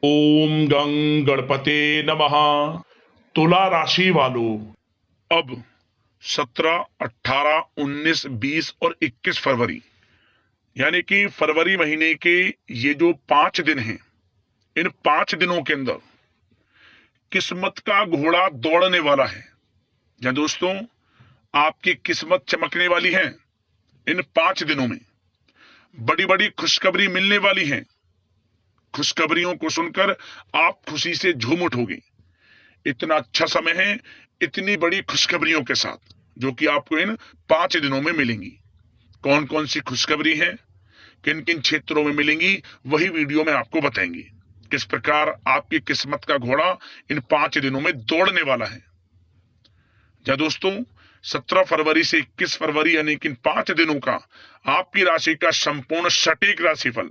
ओम गं गणपते नमः। तुला राशि वालों, अब 17, 18, 19, 20 और 21 फरवरी यानी कि फरवरी महीने के ये जो 5 दिन हैं, इन 5 दिनों के अंदर किस्मत का घोड़ा दौड़ने वाला है। या दोस्तों, आपकी किस्मत चमकने वाली है। इन 5 दिनों में बड़ी बड़ी खुशखबरी मिलने वाली है। खुशखबरियों को सुनकर आप खुशी से झूम उठोगे। इतना अच्छा समय है, इतनी बड़ी खुशखबरियों के साथ, जो कि आपको इन 5 दिनों में मिलेंगी। कौन कौन सी खुशखबरी है, किन किन क्षेत्रों में मिलेंगी, वही वीडियो में आपको बताएंगे। किस प्रकार आपकी किस्मत का घोड़ा इन 5 दिनों में दौड़ने वाला है। या दोस्तों, 17 फरवरी से 21 फरवरी यानी कि इन 5 दिनों का आपकी राशि का संपूर्ण सटीक राशिफल,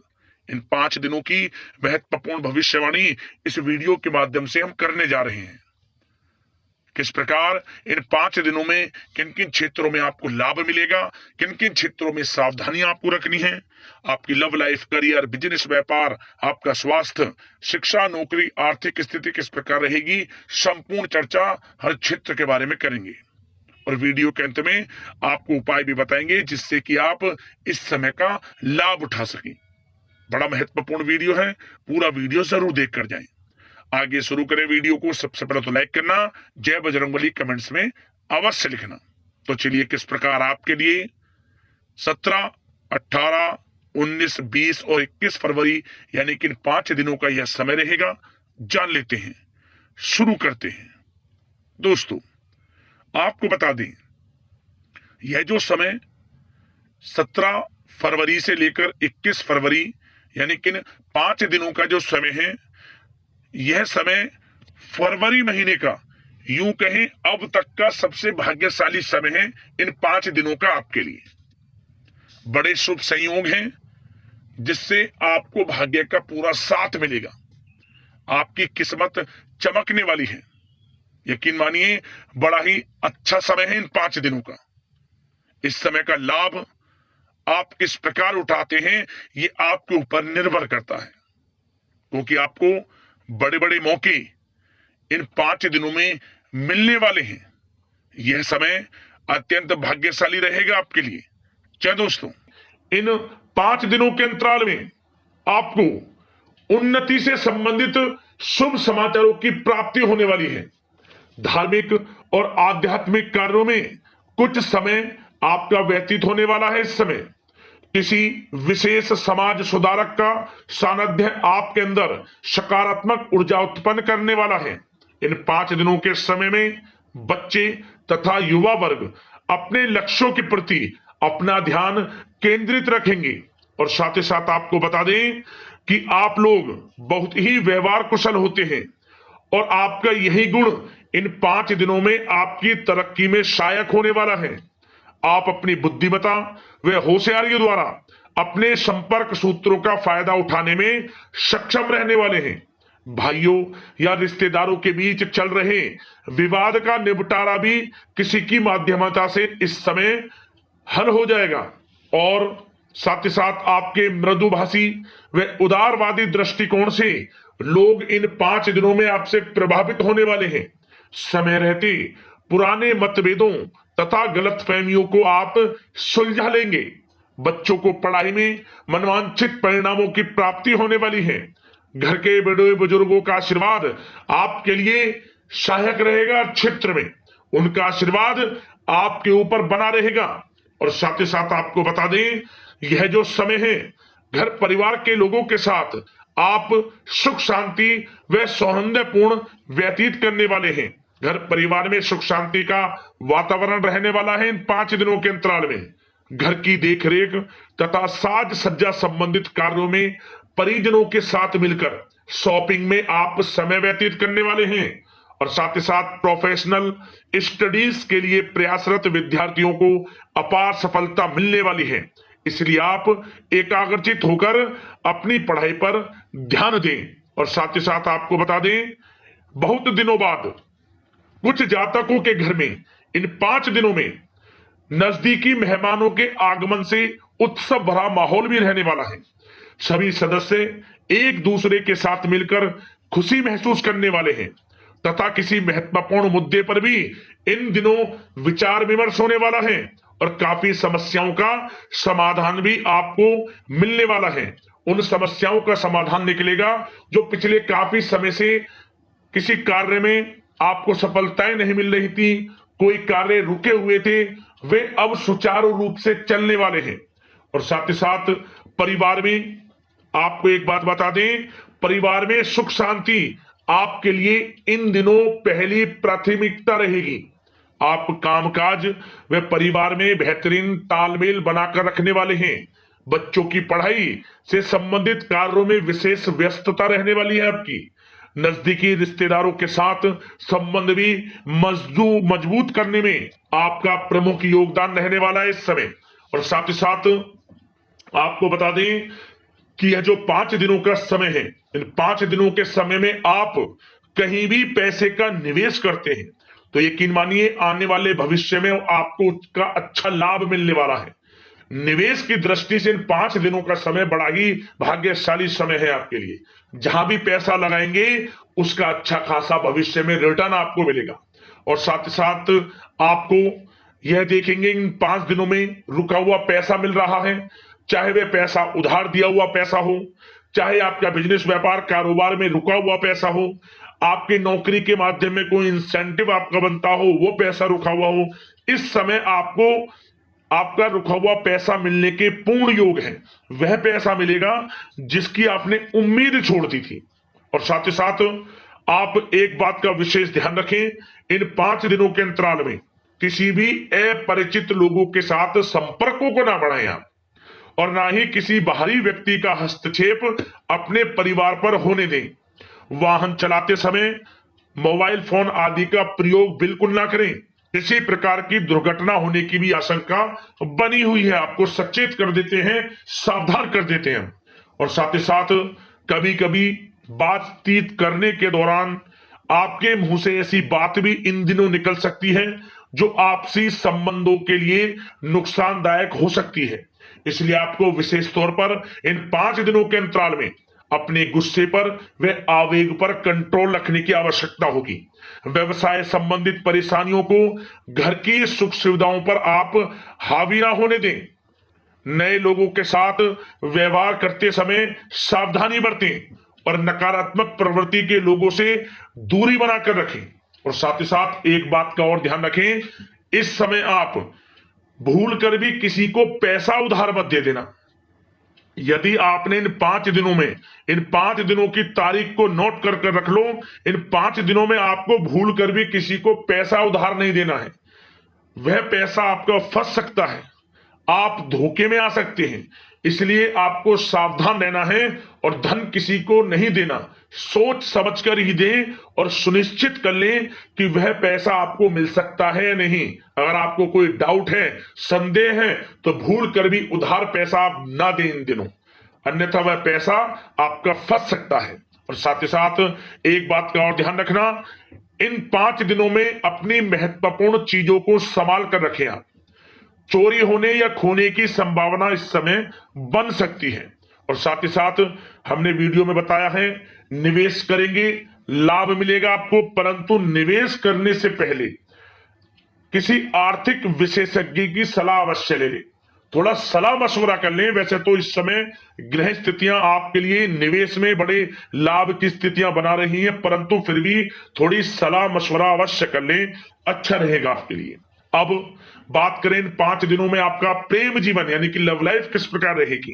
इन 5 दिनों की महत्वपूर्ण भविष्यवाणी इस वीडियो के माध्यम से हम करने जा रहे हैं। किस प्रकार इन 5 दिनों में किन किन क्षेत्रों में आपको लाभ मिलेगा, किन किन क्षेत्रों में सावधानियां आपको रखनी है, आपकी लव लाइफ, करियर, बिजनेस, व्यापार, आपका स्वास्थ्य, शिक्षा, नौकरी, आर्थिक स्थिति किस प्रकार रहेगी, संपूर्ण चर्चा हर क्षेत्र के बारे में करेंगे। और वीडियो के अंत में आपको उपाय भी बताएंगे जिससे कि आप इस समय का लाभ उठा सकें। बड़ा महत्वपूर्ण वीडियो है, पूरा वीडियो जरूर देख कर जाएं। आगे शुरू करें वीडियो को। सबसे पहले तो लाइक करना, जय बजरंगबली कमेंट्स में अवश्य लिखना। तो चलिए, किस प्रकार आपके लिए 17, 18, 19, 20 और 21 फरवरी यानी कि इन 5 दिनों का यह समय रहेगा, जान लेते हैं। शुरू करते हैं। दोस्तों, आपको बता दें, यह जो समय 17 फरवरी से लेकर 21 फरवरी यानी कि इन 5 दिनों का जो समय है, यह समय फरवरी महीने का, यूं कहें अब तक का सबसे भाग्यशाली समय है। इन 5 दिनों का आपके लिए बड़े शुभ संयोग हैं जिससे आपको भाग्य का पूरा साथ मिलेगा। आपकी किस्मत चमकने वाली है। यकीन मानिए, बड़ा ही अच्छा समय है इन 5 दिनों का। इस समय का लाभ आप किस प्रकार उठाते हैं, ये आपके ऊपर निर्भर करता है, क्योंकि आपको बड़े बड़े मौके इन 5 दिनों में मिलने वाले हैं। यह समय अत्यंत भाग्यशाली रहेगा आपके लिए। क्या दोस्तों, इन 5 दिनों के अंतराल में आपको उन्नति से संबंधित शुभ समाचारों की प्राप्ति होने वाली है। धार्मिक और आध्यात्मिक कार्यों में कुछ समय आपका व्यतीत होने वाला है। इस समय किसी विशेष समाज सुधारक का सानिध्य आपके अंदर सकारात्मक ऊर्जा उत्पन्न करने वाला है। इन 5 दिनों के समय में बच्चे तथा युवा वर्ग अपने लक्ष्यों के प्रति अपना ध्यान केंद्रित रखेंगे। और साथ ही साथ आपको बता दें कि आप लोग बहुत ही व्यवहार कुशल होते हैं और आपका यही गुण इन 5 दिनों में आपकी तरक्की में सहायक होने वाला है। आप अपनी बुद्धिमत्ता व होशियारी द्वारा अपने संपर्क सूत्रों का फायदा उठाने में सक्षम रहने वाले हैं। भाइयों या रिश्तेदारों के बीच चल रहे विवाद का निपटारा भी किसी की माध्यमता से इस समय हल हो जाएगा। और साथ ही साथ आपके मृदुभाषी व उदारवादी दृष्टिकोण से लोग इन 5 दिनों में आपसे प्रभावित होने वाले हैं। समय रहते पुराने मतभेदों तथा गलतफहमियों को आप सुलझा लेंगे। बच्चों को पढ़ाई में मनवांछित परिणामों की प्राप्ति होने वाली है। घर के बड़े बुजुर्गों का आशीर्वाद आपके लिए सहायक रहेगा। क्षेत्र में उनका आशीर्वाद आपके ऊपर बना रहेगा। और साथ ही साथ आपको बता दें, यह जो समय है, घर परिवार के लोगों के साथ आप सुख शांति व सौहार्दपूर्ण व्यतीत करने वाले हैं। घर परिवार में सुख शांति का वातावरण रहने वाला है। इन 5 दिनों के अंतराल में घर की देखरेख तथा साज सज्जा संबंधित कार्यों में परिजनों के साथ मिलकर शॉपिंग में आप समय व्यतीत करने वाले हैं। और साथ ही साथ प्रोफेशनल स्टडीज के लिए प्रयासरत विद्यार्थियों को अपार सफलता मिलने वाली है। इसलिए आप एकाग्रचित होकर अपनी पढ़ाई पर ध्यान दें। और साथ ही साथ आपको बता दें, बहुत दिनों बाद कुछ जातकों के घर में इन 5 दिनों में नजदीकी मेहमानों के आगमन से उत्सव भरा माहौल भी रहने वाला है। सभी सदस्य एक दूसरे के साथ मिलकर खुशी महसूस करने वाले हैं तथा किसी महत्वपूर्ण मुद्दे पर भी इन दिनों विचार विमर्श होने वाला है और काफी समस्याओं का समाधान भी आपको मिलने वाला है। उन समस्याओं का समाधान निकलेगा जो पिछले काफी समय से किसी कार्य में आपको सफलताएं नहीं मिल रही थी, कोई कार्य रुके हुए थे, वे अब सुचारू रूप से चलने वाले हैं। और साथ ही साथ परिवार में आपको एक बात बता दें, परिवार में सुख शांति आपके लिए इन दिनों पहली प्राथमिकता रहेगी। आप कामकाज व परिवार में बेहतरीन तालमेल बनाकर रखने वाले हैं। बच्चों की पढ़ाई से संबंधित कार्यों में विशेष व्यस्तता रहने वाली है आपकी। नजदीकी रिश्तेदारों के साथ संबंध भी मजबूत करने में आपका प्रमुख योगदान रहने वाला है इस समय। और साथ ही साथ आपको बता दें कि यह जो 5 दिनों का समय है, इन 5 दिनों के समय में आप कहीं भी पैसे का निवेश करते हैं तो यकीन मानिए आने वाले भविष्य में आपको उसका अच्छा लाभ मिलने वाला है। निवेश की दृष्टि से इन 5 दिनों का समय बड़ा ही भाग्यशाली समय है आपके लिए। जहां भी पैसा लगाएंगे उसका अच्छा खासा भविष्य में रिटर्न आपको मिलेगा। और साथ ही साथ आपको यह देखेंगे इन 5 दिनों में रुका हुआ पैसा मिल रहा है, चाहे वह पैसा उधार दिया हुआ पैसा हो, चाहे आपका बिजनेस व्यापार कारोबार में रुका हुआ पैसा हो, आपकी नौकरी के माध्यम में कोई इंसेंटिव आपका बनता हो, वो पैसा रुका हुआ हो, इस समय आपको आपका रुका हुआ पैसा मिलने के पूर्ण योग है। वह पैसा मिलेगा जिसकी आपने उम्मीद छोड़ दी थी। और साथ ही साथ आप एक बात का विशेष ध्यान रखें, इन 5 दिनों के अंतराल में किसी भी अपरिचित लोगों के साथ संपर्कों को ना बढ़ाएं आप, और ना ही किसी बाहरी व्यक्ति का हस्तक्षेप अपने परिवार पर होने दें। वाहन चलाते समय मोबाइल फोन आदि का प्रयोग बिल्कुल ना करें। किसी प्रकार की दुर्घटना होने की भी आशंका बनी हुई है, आपको सचेत कर देते हैं, सावधान कर देते हैं। और साथ ही साथ कभी कभी बातचीत करने के दौरान आपके मुंह से ऐसी बात भी इन दिनों निकल सकती है जो आपसी संबंधों के लिए नुकसानदायक हो सकती है। इसलिए आपको विशेष तौर पर इन 5 दिनों के अंतराल में अपने गुस्से पर व आवेग पर कंट्रोल रखने की आवश्यकता होगी। व्यवसाय संबंधित परेशानियों को घर की सुख सुविधाओं पर आप हावी ना होने दें। नए लोगों के साथ व्यवहार करते समय सावधानी बरतें और नकारात्मक प्रवृत्ति के लोगों से दूरी बनाकर रखें। और साथ ही साथ एक बात का और ध्यान रखें, इस समय आप भूल कर भी किसी को पैसा उधार मत दे देना। यदि आपने इन 5 दिनों में इन 5 दिनों की तारीख को नोट कर रख लो, इन 5 दिनों में आपको भूल कर भी किसी को पैसा उधार नहीं देना है। वह पैसा आपका फंस सकता है, आप धोखे में आ सकते हैं। इसलिए आपको सावधान रहना है और धन किसी को नहीं देना। सोच समझ कर ही दें और सुनिश्चित कर लें कि वह पैसा आपको मिल सकता है या नहीं। अगर आपको कोई डाउट है, संदेह है, तो भूल कर भी उधार पैसा आप ना दें इन दिनों, अन्यथा वह पैसा आपका फंस सकता है। और साथ ही साथ एक बात का और ध्यान रखना, इन 5 दिनों में अपनी महत्वपूर्ण चीजों को संभाल कर रखें आप। चोरी होने या खोने की संभावना इस समय बन सकती है। और साथ ही साथ हमने वीडियो में बताया है, निवेश करेंगे लाभ मिलेगा आपको, परंतु निवेश करने से पहले किसी आर्थिक विशेषज्ञ की सलाह अवश्य ले लें, थोड़ा सलाह मशवरा कर लें। वैसे तो इस समय ग्रह स्थितियां आपके लिए निवेश में बड़े लाभ की स्थितियां बना रही हैं, परंतु फिर भी थोड़ी सलाह मशवरा अवश्य कर लें, अच्छा रहेगा आपके लिए। अब बात करें इन 5 दिनों में आपका प्रेम जीवन यानी कि लव लाइफ किस प्रकार रहेगी,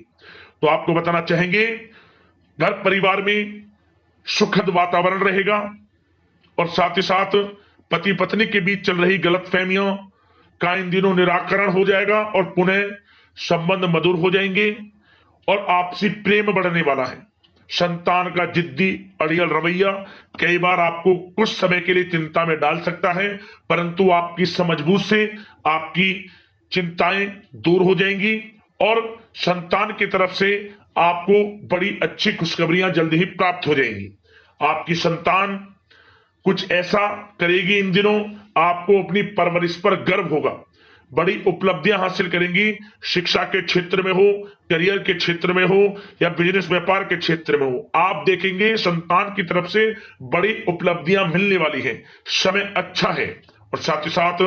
तो आपको बताना चाहेंगे घर परिवार में सुखद वातावरण रहेगा और साथ ही साथ पति पत्नी के बीच चल रही गलतफहमियों का इन दिनों निराकरण हो जाएगा और पुनः संबंध मधुर हो जाएंगे और आपसी प्रेम बढ़ने वाला है। संतान का जिद्दी अड़ियल रवैया कई बार आपको कुछ समय के लिए चिंता में डाल सकता है, परंतु आपकी समझबूझ से आपकी चिंताएं दूर हो जाएंगी और संतान की तरफ से आपको बड़ी अच्छी खुशखबरियां जल्द ही प्राप्त हो जाएंगी। आपकी संतान कुछ ऐसा करेगी इन दिनों, आपको अपनी परवरिश पर गर्व होगा। बड़ी उपलब्धियां हासिल करेंगी। शिक्षा के क्षेत्र में हो, करियर के क्षेत्र में हो या बिजनेस व्यापार के क्षेत्र में हो, आप देखेंगे संतान की तरफ से बड़ी उपलब्धियां मिलने वाली है। समय अच्छा है और साथ ही साथ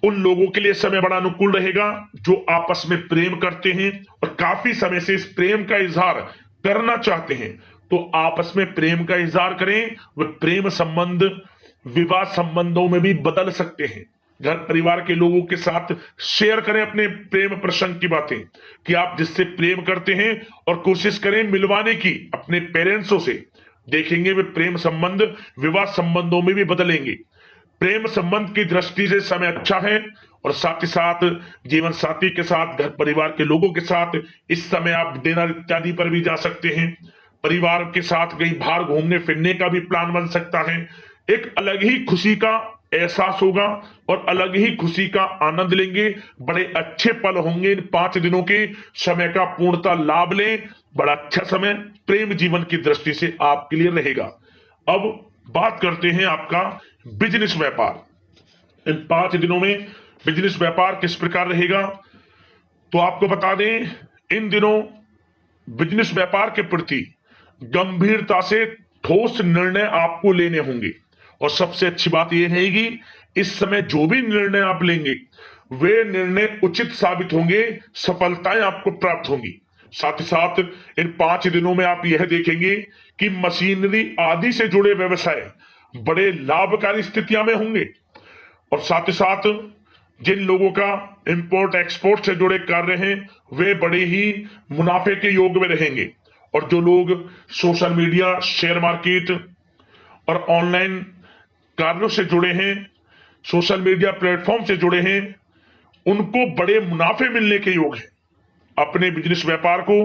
उन लोगों के लिए समय बड़ा अनुकूल रहेगा जो आपस में प्रेम करते हैं और काफी समय से इस प्रेम का इजहार करना चाहते हैं। तो आपस में प्रेम का इजहार करें। वे प्रेम संबंध विवाह संबंधों में भी बदल सकते हैं। घर परिवार के लोगों के साथ शेयर करें अपने प्रेम प्रसंग की बातें कि आप जिससे प्रेम करते हैं और कोशिश करें मिलवाने की अपने पेरेंट्सों से। देखेंगे वे प्रेम संबंध विवाह संबंधों में भी बदलेंगे। प्रेम संबंध की दृष्टि से समय अच्छा है और साथ ही साथ जीवन साथी के साथ, घर परिवार के लोगों के साथ इस समय आप डिनर इत्यादि पर भी जा सकते हैं। परिवार के साथ कहीं बाहर घूमने फिरने का भी प्लान बन सकता है। एक अलग ही खुशी का एहसास होगा और अलग ही खुशी का आनंद लेंगे। बड़े अच्छे पल होंगे इन 5 दिनों के। समय का पूर्णता लाभ लें। बड़ा अच्छा समय प्रेम जीवन की दृष्टि से आपके लिए रहेगा। अब बात करते हैं आपका बिजनेस व्यापार। इन 5 दिनों में बिजनेस व्यापार किस प्रकार रहेगा, तो आपको बता दें इन दिनों बिजनेस व्यापार के प्रति गंभीरता से ठोस निर्णय आपको लेने होंगे। और सबसे अच्छी बात यह रहेगी इस समय जो भी निर्णय आप लेंगे वे निर्णय उचित साबित होंगे, सफलताएं आपको प्राप्त होंगी। साथ ही साथ इन 5 दिनों में आप यह देखेंगे कि मशीनरी आदि से जुड़े व्यवसाय बड़े लाभकारी स्थितियां में होंगे। और साथ ही साथ जिन लोगों का इंपोर्ट एक्सपोर्ट से जुड़े कार्य हैं वे बड़े ही मुनाफे के योग में रहेंगे। और जो लोग सोशल मीडिया, शेयर मार्केट और ऑनलाइन कार्यों से जुड़े हैं, सोशल मीडिया प्लेटफॉर्म से जुड़े हैं, उनको बड़े मुनाफे मिलने के योग हैं। अपने बिजनेस व्यापार को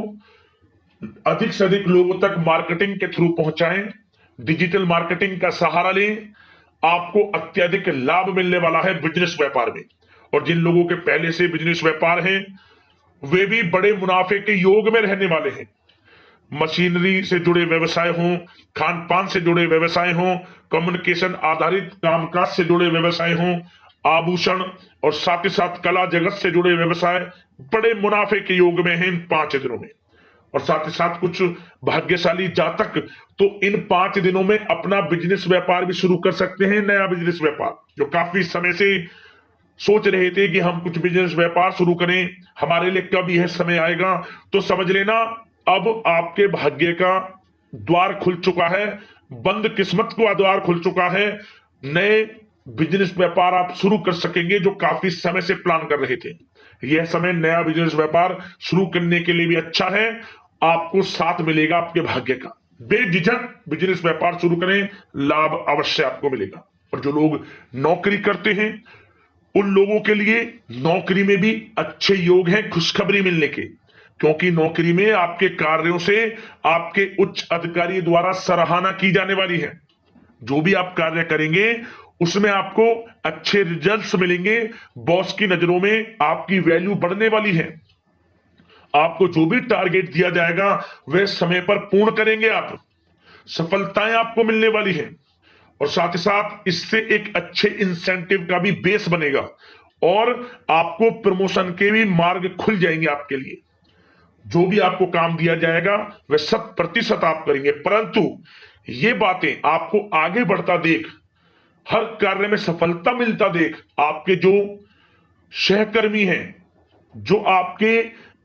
अधिक से अधिक लोगों तक मार्केटिंग के थ्रू पहुंचाएं। डिजिटल मार्केटिंग का सहारा लें। आपको अत्यधिक लाभ मिलने वाला है बिजनेस व्यापार में। और जिन लोगों के पहले से बिजनेस व्यापार हैं वे भी बड़े मुनाफे के योग में रहने वाले हैं। मशीनरी से जुड़े व्यवसाय हों, खान पान से जुड़े व्यवसाय हों, कम्युनिकेशन आधारित कामकाज से जुड़े व्यवसाय हों, आभूषण और साथ ही साथ कला जगत से जुड़े व्यवसाय बड़े मुनाफे के योग में हैं इन 5 दिनों में। और साथ ही साथ कुछ भाग्यशाली जातक तो इन 5 दिनों में अपना बिजनेस व्यापार भी शुरू कर सकते हैं। नया बिजनेस व्यापार जो काफी समय से सोच रहे थे कि हम कुछ बिजनेस व्यापार शुरू करें, हमारे लिए कब यह समय आएगा, तो समझ लेना अब आपके भाग्य का द्वार खुल चुका है। बंद किस्मत का द्वार खुल चुका है। नए बिजनेस व्यापार आप शुरू कर सकेंगे जो काफी समय से प्लान कर रहे थे। यह समय नया बिजनेस व्यापार शुरू करने के लिए भी अच्छा है। आपको साथ मिलेगा आपके भाग्य का। बेझिझक बिजनेस व्यापार शुरू करें, लाभ अवश्य आपको मिलेगा। और जो लोग नौकरी करते हैं उन लोगों के लिए नौकरी में भी अच्छे योग हैं खुशखबरी मिलने के, क्योंकि नौकरी में आपके कार्यों से आपके उच्च अधिकारी द्वारा सराहना की जाने वाली है। जो भी आप कार्य करेंगे उसमें आपको अच्छे रिजल्ट्स मिलेंगे। बॉस की नजरों में आपकी वैल्यू बढ़ने वाली है। आपको जो भी टारगेट दिया जाएगा वह समय पर पूर्ण करेंगे आप। सफलताएं आपको मिलने वाली है। और साथ ही साथ इससे एक अच्छे इंसेंटिव का भी बेस बनेगा और आपको प्रमोशन के भी मार्ग खुल जाएंगे आपके लिए। जो भी आपको काम दिया जाएगा वह 100% आप करेंगे। परंतु ये बातें आपको आगे बढ़ता देख, हर कार्य में सफलता मिलता देख, आपके जो सहकर्मी हैं, जो आपके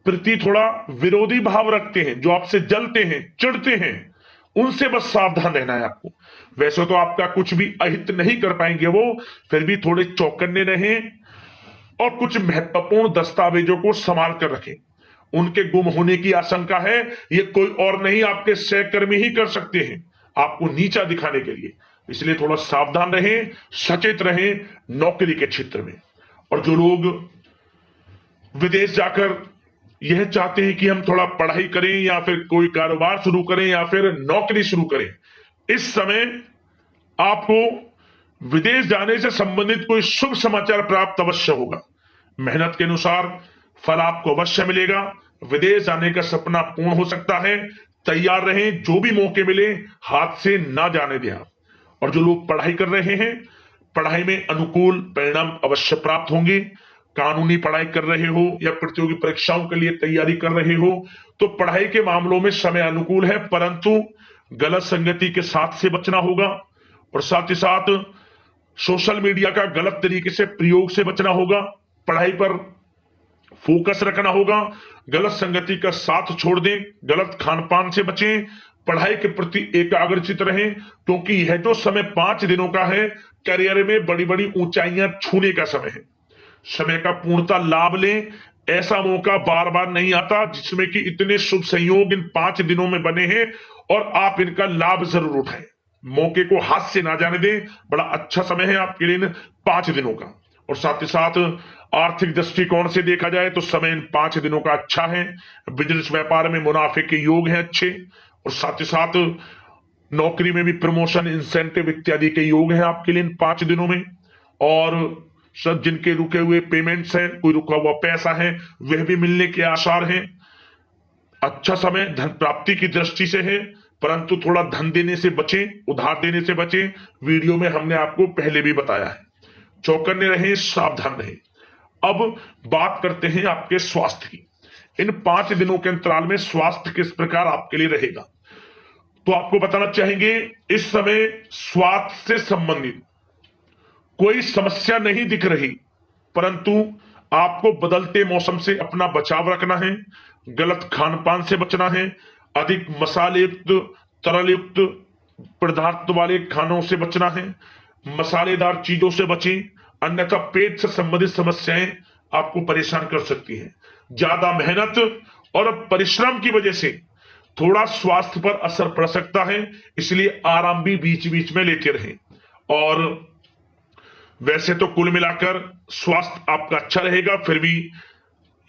प्रति थोड़ा विरोधी भाव रखते हैं, जो आपसे जलते हैं, चिढ़ते हैं, उनसे बस सावधान रहना है आपको। वैसे तो आपका कुछ भी अहित नहीं कर पाएंगे वो, फिर भी थोड़े चौकन्ने रहें और कुछ महत्वपूर्ण दस्तावेजों को संभाल कर रखें। उनके गुम होने की आशंका है, ये कोई और नहीं आपके सहकर्मी ही कर सकते हैं आपको नीचा दिखाने के लिए। इसलिए थोड़ा सावधान रहें, सचेत रहें नौकरी के क्षेत्र में। और जो लोग विदेश जाकर यह चाहते हैं कि हम थोड़ा पढ़ाई करें या फिर कोई कारोबार शुरू करें या फिर नौकरी शुरू करें, इस समय आपको विदेश जाने से संबंधित कोई शुभ समाचार प्राप्त अवश्य होगा। मेहनत के अनुसार फल आपको अवश्य मिलेगा। विदेश जाने का सपना पूर्ण हो सकता है। तैयार रहें, जो भी मौके मिले हाथ से ना जाने दें आप। और जो लोग पढ़ाई कर रहे हैं, पढ़ाई में अनुकूल परिणाम अवश्य प्राप्त होंगे। कानूनी पढ़ाई कर रहे हो या प्रतियोगी परीक्षाओं के लिए तैयारी कर रहे हो तो पढ़ाई के मामलों में समय अनुकूल है, परंतु गलत संगति के साथ से बचना होगा और साथ ही साथ सोशल मीडिया का गलत तरीके से प्रयोग से बचना होगा। पढ़ाई पर फोकस रखना होगा, गलत संगति का साथ छोड़ दें, गलत खान पान से बचें, पढ़ाई के प्रति एकाग्रचित रहें, क्योंकि यह जो समय 5 दिनों का है करियर में बड़ी बड़ी ऊंचाइयां छूने का समय है। समय का पूर्णता लाभ लें, ऐसा मौका बार बार नहीं आता जिसमें कि इतने शुभ संयोग इन 5 दिनों में बने हैं और आप इनका लाभ जरूर उठाएं। मौके को हाथ से ना जाने दें, बड़ा अच्छा समय है आपके लिए इन 5 दिनों का। और साथ ही साथ आर्थिक दृष्टिकोण से देखा जाए तो समय इन 5 दिनों का अच्छा है। बिजनेस व्यापार में मुनाफे के योग हैं अच्छे, और साथ ही साथ नौकरी में भी प्रमोशन, इंसेंटिव इत्यादि के योग हैं आपके लिए इन 5 दिनों में। और सब जिनके रुके हुए पेमेंट्स हैं, कोई रुका हुआ पैसा है, वह भी मिलने के आसार हैं। अच्छा समय धन प्राप्ति की दृष्टि से है, परंतु थोड़ा धन देने से बचें, उधार देने से बचें। वीडियो में हमने आपको पहले भी बताया है। चौकन्ने रहें, सावधान रहें। अब बात करते हैं आपके स्वास्थ्य की। इन 5 दिनों के अंतराल में स्वास्थ्य किस प्रकार आपके लिए रहेगा, तो आपको बताना चाहेंगे इस समय स्वास्थ्य से संबंधित कोई समस्या नहीं दिख रही, परंतु आपको बदलते मौसम से अपना बचाव रखना है, गलत खान पान से बचना है, अधिक मसाले युक्त, तरल युक्त पदार्थ वाले खानों से बचना है, मसालेदार चीजों से बचें, अन्यथा पेट से संबंधित समस्याएं आपको परेशान कर सकती हैं। ज्यादा मेहनत और परिश्रम की वजह से थोड़ा स्वास्थ्य पर असर पड़ सकता है, इसलिए आराम भी बीच बीच में लेते रहें। और वैसे तो कुल मिलाकर स्वास्थ्य आपका अच्छा रहेगा, फिर भी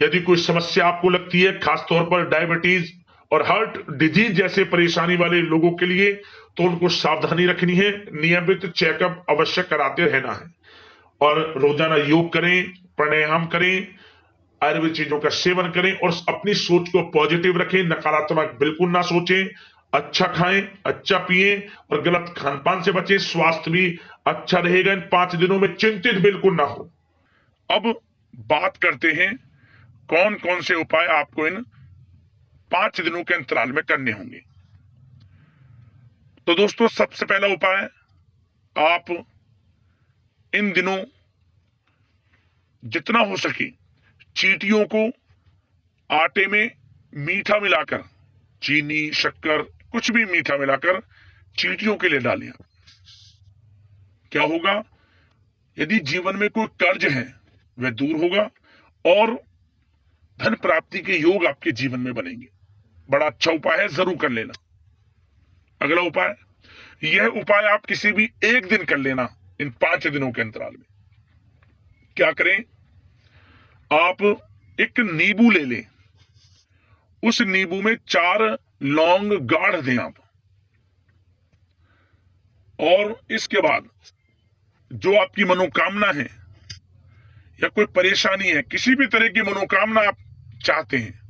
यदि कोई समस्या आपको लगती है, खासतौर पर डायबिटीज और हार्ट डिजीज जैसे परेशानी वाले लोगों के लिए, तो उनको सावधानी रखनी है, नियमित चेकअप अवश्य कराते रहना है और रोजाना योग करें, प्राणायाम करें, आयुर्वेद चीजों का सेवन करें और अपनी सोच को पॉजिटिव रखें, नकारात्मक बिल्कुल ना सोचें, अच्छा खाएं, अच्छा पिएं और गलत खान पान से बचें। स्वास्थ्य भी अच्छा रहेगा इन 5 दिनों में, चिंतित बिल्कुल ना हो। अब बात करते हैं कौन कौन से उपाय आपको इन 5 दिनों के अंतराल में करने होंगे। तो दोस्तों, सबसे पहला उपाय, आप इन दिनों जितना हो सके चींटियों को आटे में मीठा मिलाकर, चीनी, शक्कर, कुछ भी मीठा मिलाकर चींटियों के लिए डालें। क्या होगा, यदि जीवन में कोई कर्ज है वह दूर होगा और धन प्राप्ति के योग आपके जीवन में बनेंगे। बड़ा अच्छा उपाय है, जरूर कर लेना। अगला उपाय, यह उपाय आप किसी भी एक दिन कर लेना इन 5 दिनों के अंतराल में। क्या करें, आप एक नींबू ले लें, उस नींबू में 4 लौंग गाड़ दें आप, और इसके बाद जो आपकी मनोकामना है या कोई परेशानी है, किसी भी तरह की मनोकामना आप चाहते हैं,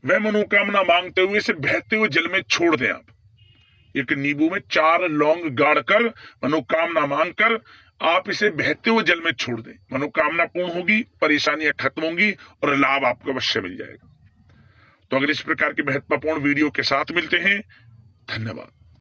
वह मनोकामना मांगते हुए इसे बहते हुए जल में छोड़ दें आप। एक नींबू में 4 लौंग गाड़कर मनोकामना मांगकर आप इसे बहते हुए जल में छोड़ दें। मनोकामना पूर्ण होगी, परेशानियां खत्म होंगी और लाभ आपको अवश्य मिल जाएगा। तो अगर इस प्रकार के महत्वपूर्ण वीडियो के साथ मिलते हैं, धन्यवाद।